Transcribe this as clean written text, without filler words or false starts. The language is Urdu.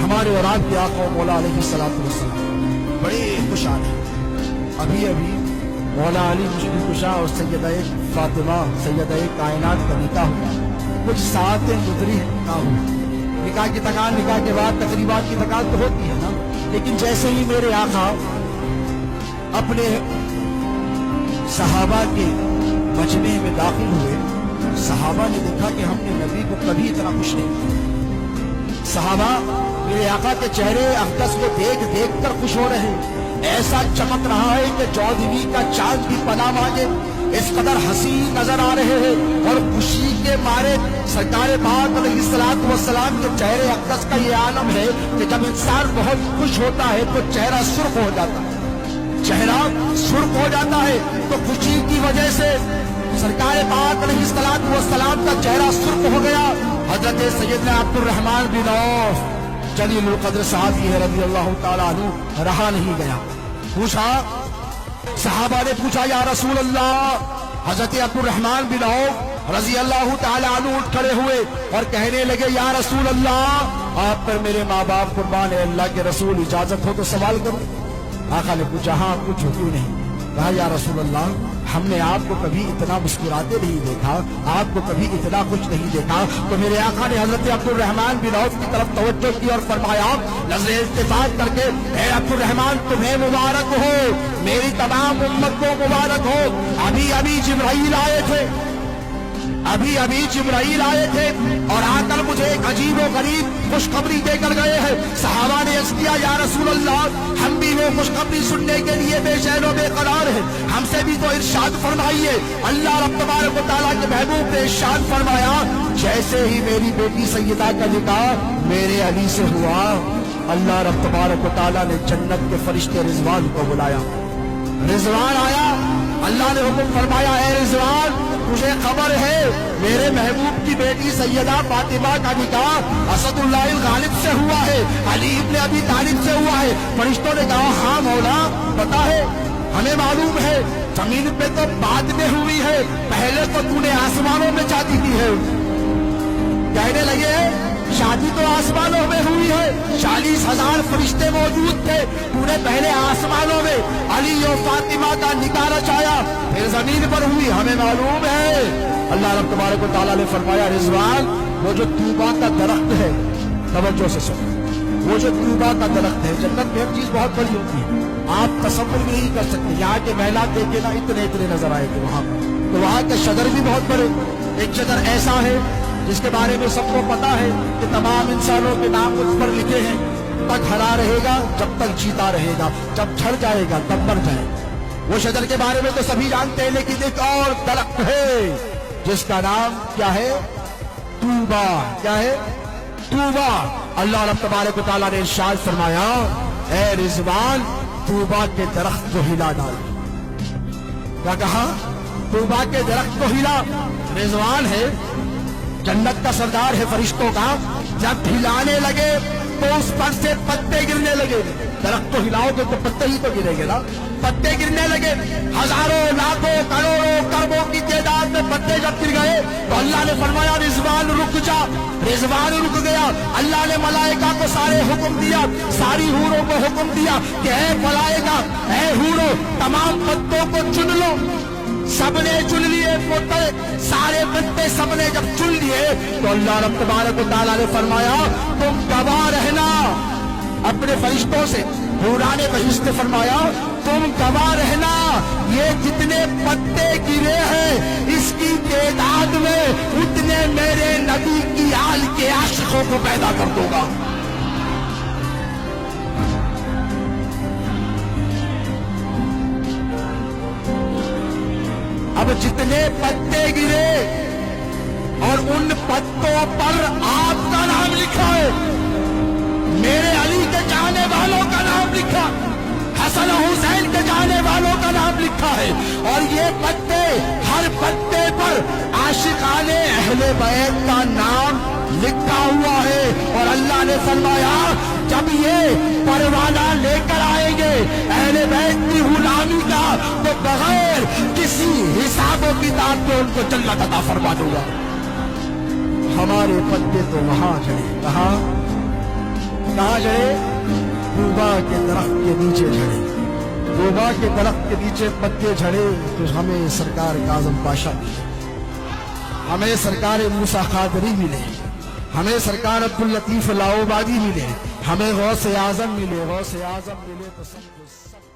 ہمارے اور آپ کے آقا مولا علیہ السلام بڑے خوشحال ہیں۔ ابھی ابھی مولا علی مشکل کشا اور سیدہ فاطمہ سیدہ کائنات کا نکاح ہوا، کچھ ساعتیں گزری نکاح ہوا۔ نکاح کی تکان، نکاح کے بعد تقریبات کی تکان تو ہوتی ہے نا، لیکن جیسے ہی میرے آقا اپنے صحابہ کے مجمع میں داخل ہوئے، صحابہ نے دیکھا کہ ہم نے نبی کو کبھی اتنا خوش نہیں کیا۔ صحابہ میرے آقا کے چہرے اقدس کو دیکھ دیکھ کر خوش ہو رہے ہیں، ایسا چمک رہا ہے کہ چودھویں کا چاند بھی پناہ مانگے، اس قدر حسین نظر آ رہے ہیں، اور خوشی کے مارے سرکار پاک علیہ الصلوۃ والسلام کے چہرے اقدس کا یہ عالم ہے کہ جب انسان بہت خوش ہوتا ہے تو چہرہ سرخ ہو جاتا ہے، چہرہ سرخ ہو جاتا ہے۔ تو خوشی کی وجہ سے سرکار پاک علیہ الصلوۃ والسلام کا چہرہ سرخ ہو گیا۔ حضرت سیدنا عبد الرحمن بن عوف جلیل القدر صحابی ہے رضی اللہ تعالیٰ عنہ، رہا نہیں گیا، پوچھا، صحابہ نے پوچھا یا رسول اللہ۔ حضرت عبد الرحمن بن عوف رضی اللہ تعالیٰ عنہ اٹھ کھڑے ہوئے اور کہنے لگے یا رسول اللہ، آپ پر میرے ماں باپ قربان ہے، اللہ کے رسول اجازت ہو تو سوال کروں۔ آقا نے پوچھا ہاں پوچھو، کیوں نہیں؟ کہا یا رسول اللہ، ہم نے آپ کو کبھی اتنا مسکراتے نہیں دیکھا، آپ کو کبھی اتنا خوش نہیں دیکھا۔ تو میرے آقا نے حضرت عبد الرحمن بن عوف کی طرف توجہ کی اور فرمایا نظر التفات کر کے، اے عبد الرحمن تمہیں مبارک ہو، میری تمام امت کو مبارک ہو، ابھی ابھی جبرائیل آئے تھے، ابھی ابھی جبرائیل آئے تھے اور آ کر مجھے ایک عجیب و غریب خوشخبری دے کر گئے ہیں۔ صحابہ نے عرض کیا یا رسول اللہ، ہم بھی وہ خوشخبری سننے کے لیے بے چین و بے قرار ہیں، ہم سے بھی تو ارشاد فرمائیے۔ اللہ رب تبارک و تعالیٰ کے محبوب نے ارشاد فرمایا جیسے ہی میری بیٹی سیدہ کا نکاح میرے علی سے ہوا، اللہ رب تبارک و تعالیٰ نے جنت کے فرشتے رضوان کو بلایا، رضوان آیا، اللہ نے حکم فرمایا اے رضوان مجھے خبر ہے میرے محبوب کی بیٹی سیدہ فاطمہ کا نکاح اسد اللہ الغالب سے ہوا ہے، علی ابن ابی طالب سے ہوا ہے۔ فرشتوں نے کہا ہاں مولا پتا ہے، ہمیں معلوم ہے، زمین پہ تو بعد میں ہوئی ہے، پہلے تو تو نے آسمانوں میں شادی کی ہے۔ کہنے لگے شادی تو آسمانوں میں ہوئی ہے، 40,000 فرشتے موجود تھے، تو نے پہلے آسمانوں میں علی و فاطمہ کا نکاح رچایا، پھر زمین پر ہوئی، ہمیں معلوم ہے۔ اللہ رب تبارک و تعالیٰ نے فرمایا رضوان وہ جو طوبہ کا درخت ہے، توجہ سے سنو، وہ جو طوبہ کا درخت ہے، جنت میں ہر چیز بہت بڑی ہوتی ہے، آپ تصور بھی نہیں کر سکتے، یہاں کے محلات دیکھے نا اتنے اتنے نظر آئے گے وہاں پر، تو وہاں کے شجر بھی بہت بڑے، ایک شجر ایسا ہے جس کے بارے میں سب کو پتا ہے کہ تمام انسانوں کے نام اس پر لکھے ہیں، تک ہرا رہے گا جب تک جیتا رہے گا، جب جھڑ جائے گا تب مر جائے گا۔ وہ شجر کے بارے میں تو سبھی جانتے ہیں، لیکن ایک اور درخت ہے جس کا نام کیا ہے؟ طوبہ۔ کیا ہے؟ طوبہ۔ اللہ رب تبارک و تعالیٰ نے ارشاد فرمایا اے رضوان طوبہ کے درخت کو ہلا ڈال۔ کیا کہا؟ طوبہ کے درخت کو ہلا۔ رضوان ہے جنت کا سردار ہے فرشتوں کا، جب ہلانے لگے تو اس پر سے پتے گرنے لگے، درخت کو ہلاؤ گے تو پتے ہی تو گرے گے نا، پتے گرنے لگے، ہزاروں لاکھوں کروڑوں کروڑوں کی تعداد میں پتے جب گر گئے تو اللہ نے فرمایا رضوان رک جا۔ رضوان رک گیا، اللہ نے ملائکہ کو سارے حکم دیا، ساری حوروں کو حکم دیا کہ اے ملائکہ اے حوروں تمام پتوں کو چن لو۔ سب نے چن لیے پتے، سارے پتے سب نے جب چن لیے تو اللہ رب تبارک و تعالیٰ نے فرمایا تم گواہ رہنا اپنے فرشتوں سے۔ حوران بہشت نے فرمایا تم گواہ رہنا، یہ جتنے پتے گرے ہیں اس کی تعداد میں اتنے میرے نبی کی آل کے عاشقوں کو پیدا کر دوں گا۔ اب جتنے پتے گرے اور ان پتوں پر آپ کا نام لکھا ہے، میرے علی کے چاہنے والوں کا نام لکھا، حسن حسین کے چاہنے والوں کا نام لکھا ہے، اور یہ پتے ہر پتے پر عاشقان اہل بیت کا نام لکھا ہوا ہے۔ اور اللہ نے فرمایا جب یہ پروانہ لے کر آئیں گے اہل بیت کی غلامی کا تو بغیر کسی حساب و کتاب کے ان کو جنت عطا فرما دوں گا۔ ہمارے پتے تو وہاں چڑھے، کہاں؟ کہاں جڑے؟ طوبا کے درخت کے نیچے جھڑے، طوبا کے درخت کے نیچے پتے جھڑے تو ہمیں سرکار کاظم پاشا ملے، ہمیں سرکار موسیٰ قادری ملے، ہمیں سرکار عبداللطیف لاؤبادی ملے، ہمیں غوث اعظم ملے، غوث اعظم ملے تو سمجھو سب